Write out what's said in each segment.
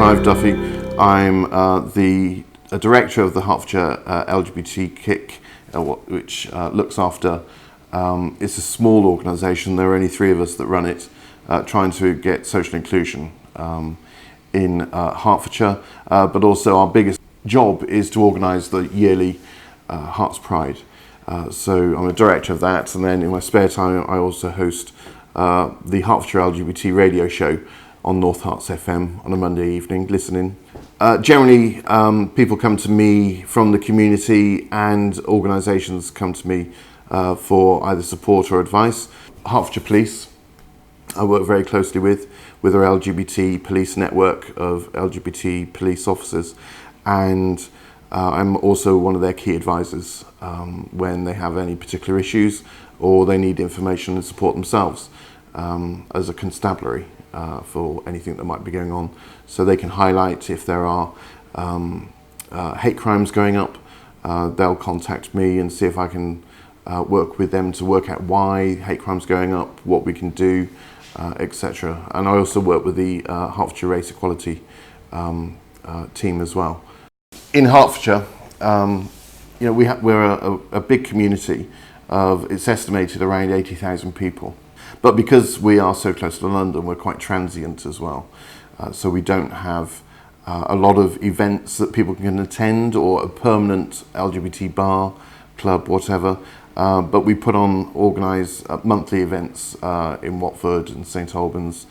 Clive Duffey. I'm the director of the Hertfordshire LGBT KIC, which looks after, it's a small organisation, there are only 3 of us that run it, trying to get social inclusion in Hertfordshire, but also our biggest job is to organise the yearly Hearts Pride. So I'm a director of that, and then in my spare time I also host the Hertfordshire LGBT radio show on North Herts FM on a Monday evening, listening. Generally, people come to me from the community and organisations come to me for either support or advice. Hertfordshire Police, I work very closely with our LGBT police network of LGBT police officers, and I'm also one of their key advisors when they have any particular issues or they need information and support themselves as a constabulary for anything that might be going on. So they can highlight if there are hate crimes going up, they'll contact me and see if I can work with them to work out why hate crimes going up, what we can do, etc. And I also work with the Hertfordshire Race Equality team as well. In Hertfordshire, we're a big community of, it's estimated around 80,000 people. But because we are so close to London, we're quite transient as well. So we don't have a lot of events that people can attend or a permanent LGBT bar, club, whatever. But we organise monthly events in Watford and St Albans,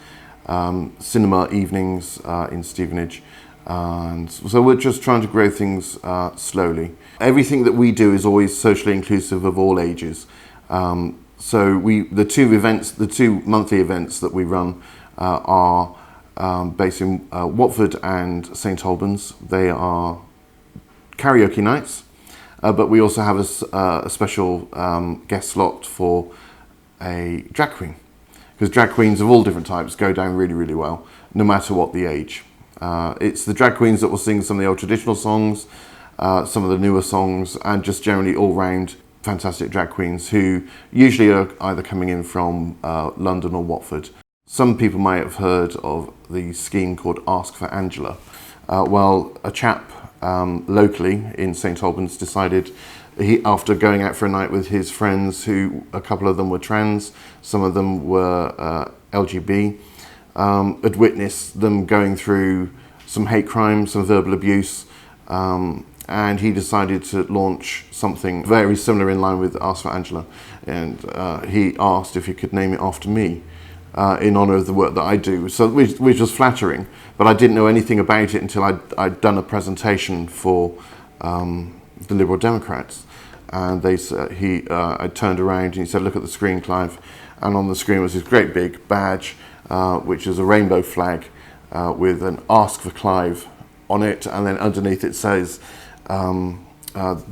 cinema evenings in Stevenage. And so we're just trying to grow things slowly. Everything that we do is always socially inclusive of all ages. So the two monthly events that we run are based in Watford and St Albans. They are karaoke nights, but we also have a special guest slot for a drag queen, because drag queens of all different types go down really, really well, no matter what the age. It's the drag queens that will sing some of the old traditional songs, some of the newer songs, and just generally all-round fantastic drag queens who usually are either coming in from London or Watford. Some people might have heard of the scheme called Ask for Angela. Well, a chap locally in St Albans decided, after going out for a night with his friends, who a couple of them were trans, some of them were LGBT, had witnessed them going through some hate crimes, some verbal abuse, and he decided to launch something very similar in line with Ask for Angela. And he asked if he could name it after me in honour of the work that I do, which was flattering, but I didn't know anything about it until I'd done a presentation for the Liberal Democrats. And I turned around and he said, "Look at the screen, Clive." And on the screen was this great big badge, which is a rainbow flag with an Ask for Clive on it, and then underneath it says,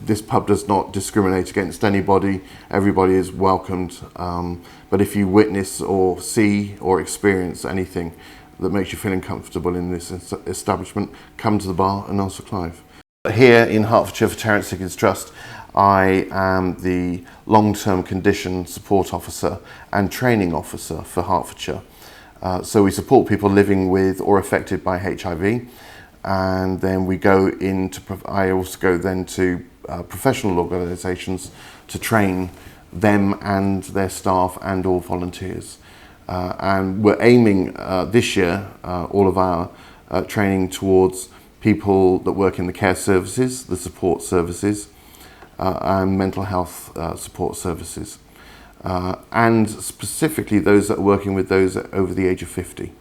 this pub does not discriminate against anybody, everybody is welcomed, but if you witness or see or experience anything that makes you feel uncomfortable in this establishment, come to the bar and ask for Clive. Here in Hertfordshire for Terence Higgins Trust, I am the long-term condition support officer and training officer for Hertfordshire. So we support people living with or affected by HIV, and then I also go then to professional organisations to train them and their staff and all volunteers. And we're aiming this year, all of our training towards people that work in the care services, the support services, and mental health support services. And specifically those that are working with those over the age of 50,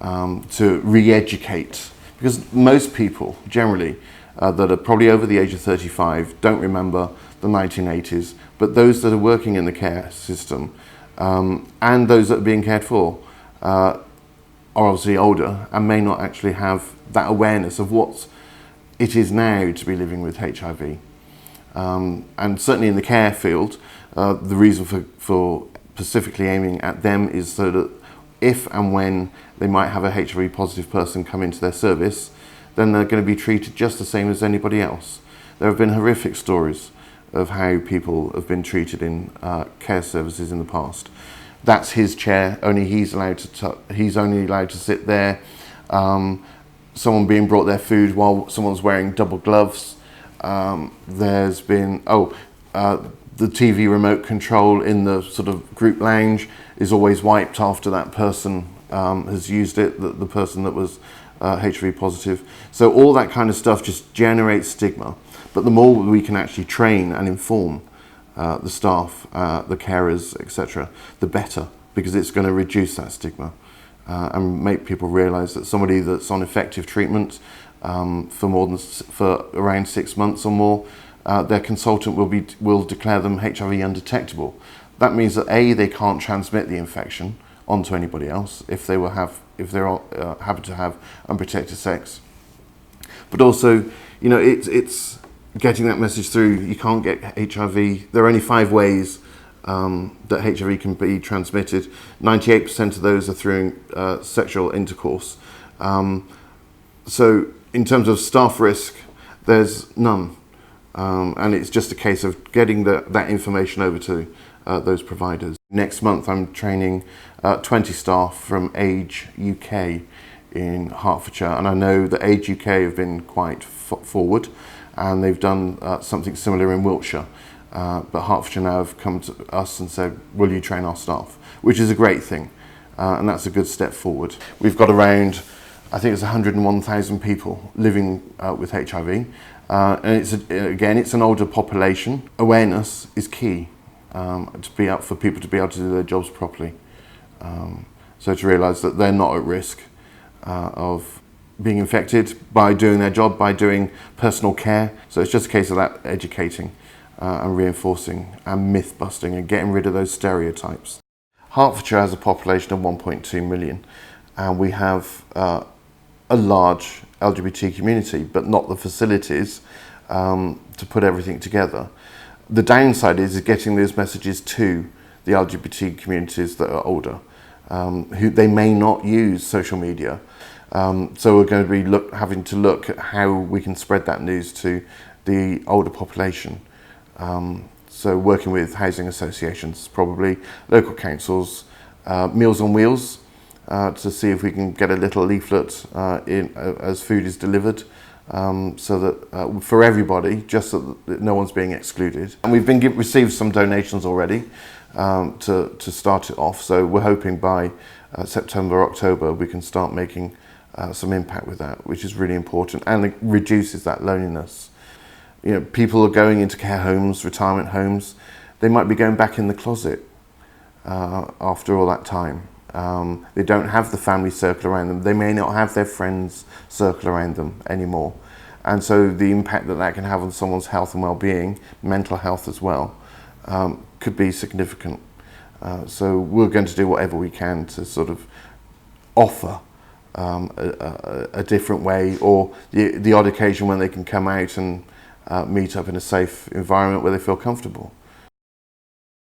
to re-educate, because most people generally that are probably over the age of 35 don't remember the 1980s, but those that are working in the care system and those that are being cared for are obviously older and may not actually have that awareness of what it is now to be living with HIV. And certainly in the care field, the reason for specifically aiming at them is so that if and when they might have a HIV positive person come into their service, then they're going to be treated just the same as anybody else. There have been horrific stories of how people have been treated in care services in the past. That's his chair, only he's only allowed to sit there. someone being brought their food while someone's wearing double gloves. There's been, the TV remote control in the sort of group lounge is always wiped after that person has used it, the person that was HIV positive. So all that kind of stuff just generates stigma. But the more we can actually train and inform the staff, the carers, etc., the better, because it's going to reduce that stigma and make people realise that somebody that's on effective treatment for around 6 months or more, their consultant will declare them HIV undetectable. That means that they can't transmit the infection onto anybody else if they happen to have unprotected sex. But also, it's getting that message through. You can't get HIV. There are only 5 ways that HIV can be transmitted. 98% of those are through sexual intercourse. So in terms of staff risk, there's none. And it's just a case of getting that information over to those providers. Next month I'm training 20 staff from Age UK in Hertfordshire, and I know that Age UK have been quite forward, and they've done something similar in Wiltshire. But Hertfordshire now have come to us and said, will you train our staff? Which is a great thing, and that's a good step forward. We've got around, I think it's 101,000 people living with HIV, and it's an older population. Awareness is key for people to be able to do their jobs properly. So to realise that they're not at risk of being infected by doing their job, by doing personal care. So it's just a case of that educating and reinforcing and myth busting and getting rid of those stereotypes. Hertfordshire has a population of 1.2 million, and we have a large LGBT community, but not the facilities to put everything together. The downside is getting those messages to the LGBT communities that are older, who they may not use social media. So we're going to be having to look at how we can spread that news to the older population. So working with housing associations, probably local councils, Meals on Wheels, to see if we can get a little leaflet as food is delivered, so that for everybody, just so that no one's being excluded. And we've received some donations already to start it off. So we're hoping by September, October, we can start making some impact with that, which is really important, and it reduces that loneliness. People are going into care homes, retirement homes. They might be going back in the closet after all that time. They don't have the family circle around them. They may not have their friends circle around them anymore. And so the impact that can have on someone's health and well-being, mental health as well, could be significant. So we're going to do whatever we can to sort of offer a different way, or the odd occasion when they can come out and meet up in a safe environment where they feel comfortable.